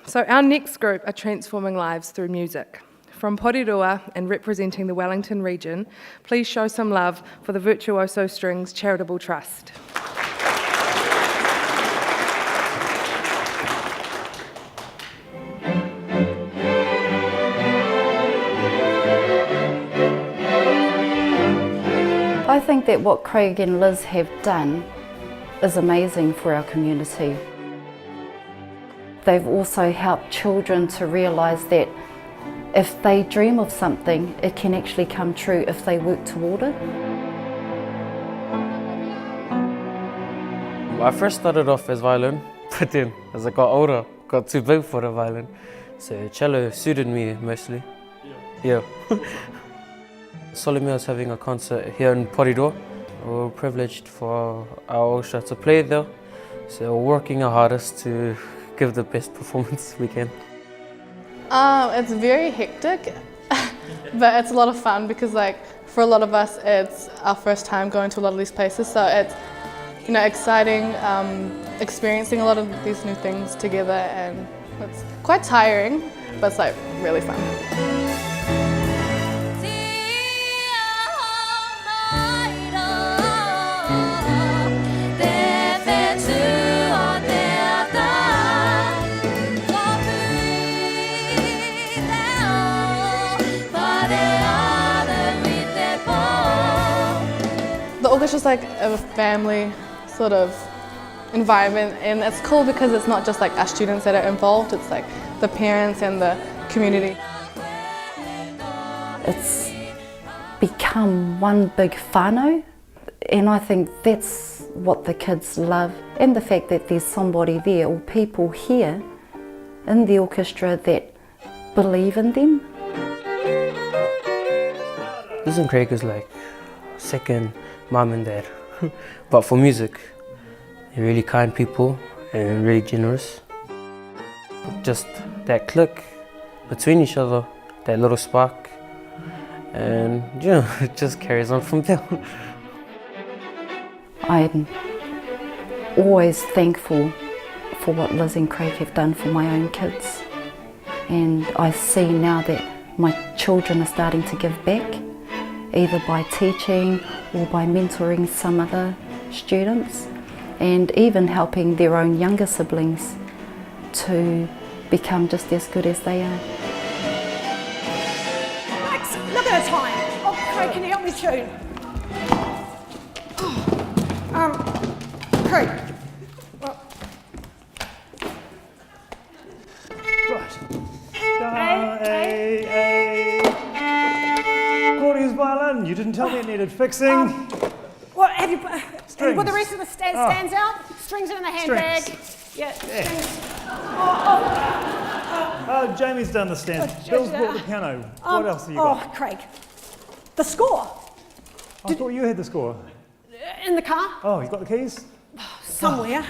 So our next group are transforming lives through music. From Porirua and representing the Wellington region, please show some love for the Virtuoso Strings Charitable Trust. I think that what Craig and Liz have done is amazing for our community. They've also helped children to realise that if they dream of something, it can actually come true if they work toward it. I first started off as violin, but then as I got older, got too big for the violin. So cello suited me mostly. Yeah. Solomia is having a concert here in Porirua. We're privileged for our orchestra to play there. So we're working our hardest to give the best performance we can. It's very hectic, but it's a lot of fun because, like, for a lot of us, it's our first time going to a lot of these places. So it's, you know, exciting, experiencing a lot of these new things together, and it's quite tiring, but it's like really fun. The orchestra's like a family sort of environment, and it's cool because it's not just like us students that are involved, it's like the parents and the community. It's become one big whānau, and I think that's what the kids love, and the fact that there's somebody there or people here in the orchestra that believe in them. Liz and Craig is like second mum and dad, but for music, they're really kind people and really generous. Just that click between each other, that little spark, and you know, it just carries on from there. I'm always thankful for what Liz and Craig have done for my own kids, and I see now that my children are starting to give back, either by teaching or by mentoring some other students, and even helping their own younger siblings to become just as good as they are. Max, look at the time. Oh, Craig, can you help me tune? Craig. Claudia's violin, you didn't tell me it needed fixing. What have you put the rest of the stands out? Strings are in the handbag. Yeah, strings. Jamie's done the stands. Bill's brought the piano. What else have you got? Oh, Craig. The score. I thought you had the score. In the car. Oh, he's got the keys? Somewhere. Yeah,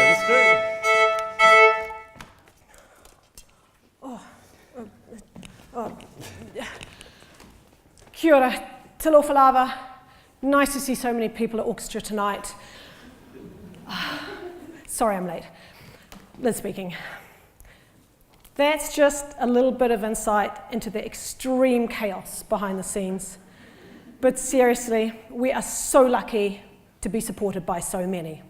this too. Kia ora, talofa lava. Nice to see so many people at orchestra tonight. Sorry I'm late. Liz speaking. That's just a little bit of insight into the extreme chaos behind the scenes. But seriously, we are so lucky to be supported by so many.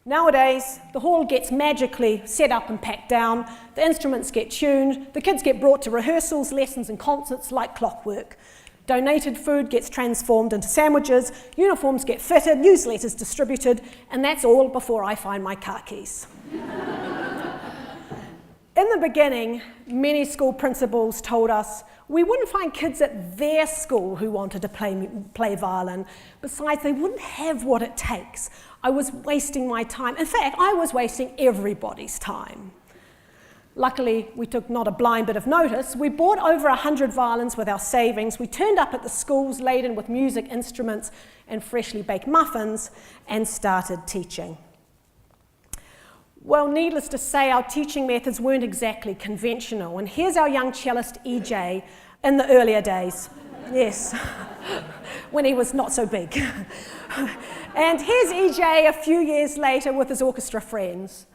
Nowadays, the hall gets magically set up and packed down, the instruments get tuned, the kids get brought to rehearsals, lessons and concerts like clockwork. Donated food gets transformed into sandwiches, uniforms get fitted, newsletters distributed, and that's all before I find my car keys. In the beginning, many school principals told us we wouldn't find kids at their school who wanted to play violin. Besides, they wouldn't have what it takes. I was wasting my time. In fact, I was wasting everybody's time. Luckily, we took not a blind bit of notice. We bought over 100 violins with our savings. We turned up at the schools laden with music instruments and freshly baked muffins and started teaching. Well, needless to say, our teaching methods weren't exactly conventional. And here's our young cellist, EJ, in the earlier days. Yes, when he was not so big. And here's EJ a few years later with his orchestra friends.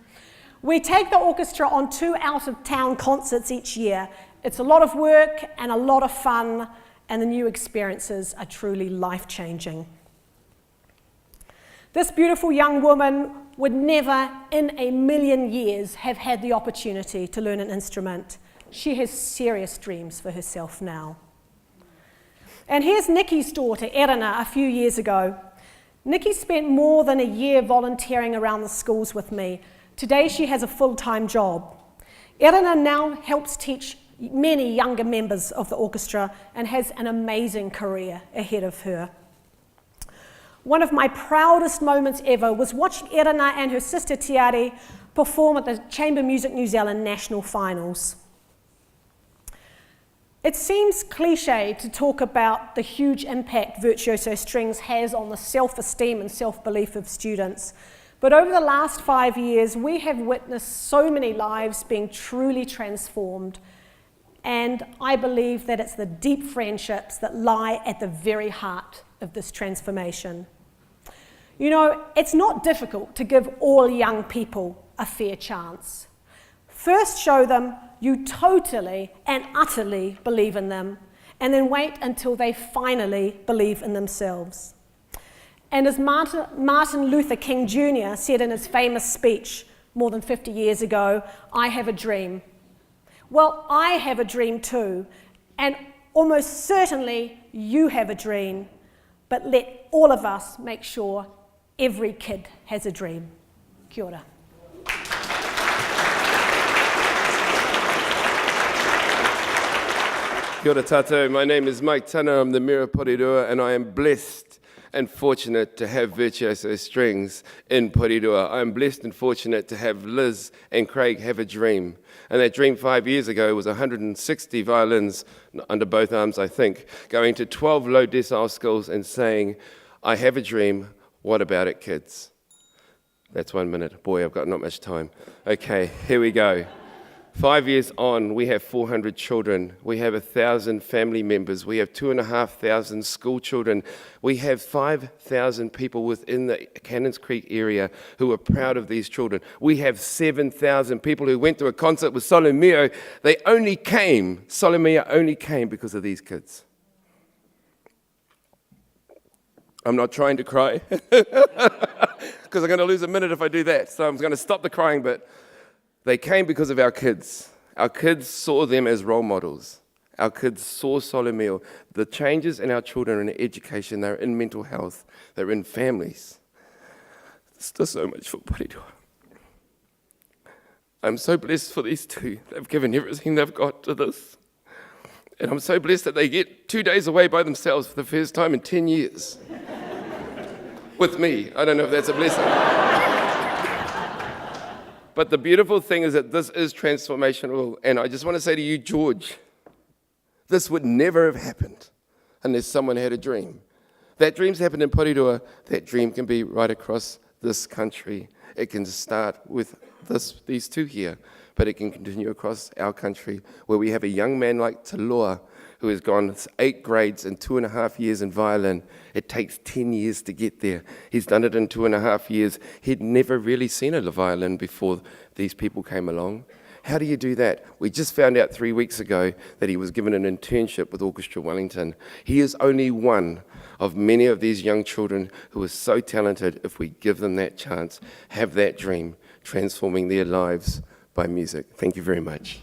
We take the orchestra on 2 out-of-town concerts each year. It's a lot of work and a lot of fun, and the new experiences are truly life-changing. This beautiful young woman would never in a million years have had the opportunity to learn an instrument. She has serious dreams for herself now. And here's Nikki's daughter, Erina, a few years ago. Nikki spent more than a year volunteering around the schools with me. Today she has a full-time job. Erina now helps teach many younger members of the orchestra and has an amazing career ahead of her. One of my proudest moments ever was watching Erina and her sister Tiari perform at the Chamber Music New Zealand National Finals. It seems cliche to talk about the huge impact Virtuoso Strings has on the self-esteem and self-belief of students, but over the last 5 years, we have witnessed so many lives being truly transformed, and I believe that it's the deep friendships that lie at the very heart of this transformation. You know, it's not difficult to give all young people a fair chance. First show them you totally and utterly believe in them, and then wait until they finally believe in themselves. And as Martin Luther King Jr. said in his famous speech more than 50 years ago, "I have a dream." Well, I have a dream too, and almost certainly you have a dream, but let all of us make sure every kid has a dream. Kia ora. Kia ora tātou. My name is Mike Tana. I'm the Mira Porirua, and I am blessed and fortunate to have Virtuoso Strings in Porirua. I'm blessed and fortunate to have Liz and Craig have a dream. And that dream 5 years ago was 160 violins under both arms, I think, going to 12 low decile schools and saying, "I have a dream, what about it, kids?" That's 1 minute. Boy, I've got not much time. Okay, here we go. 5 years on, we have 400 children. We have 1,000 family members. We have 2,500 school children. We have 5,000 people within the Cannons Creek area who are proud of these children. We have 7,000 people who went to a concert with Solomeo. Solomeo only came because of these kids. I'm not trying to cry, because I'm going to lose a minute if I do that. So I'm going to stop the crying bit. They came because of our kids. Our kids saw them as role models. Our kids saw Solomeo. The changes in our children are in education, they're in mental health, they're in families. There's still so much for Porirua. I'm so blessed for these two. They've given everything they've got to this. And I'm so blessed that they get 2 days away by themselves for the first time in 10 years. With me. I don't know if that's a blessing. But the beautiful thing is that this is transformational, and I just want to say to you, George, this would never have happened unless someone had a dream. That dream's happened in Porirua, that dream can be right across this country. It can start with these two here, but it can continue across our country, where we have a young man like Taloa, who has gone 8 grades in 2.5 years in violin. It takes 10 years to get there. He's done it in 2.5 years. He'd never really seen a violin before these people came along. How do you do that? We just found out 3 weeks ago that he was given an internship with Orchestra Wellington. He is only one of many of these young children who are so talented, if we give them that chance, have that dream, transforming their lives by music. Thank you very much.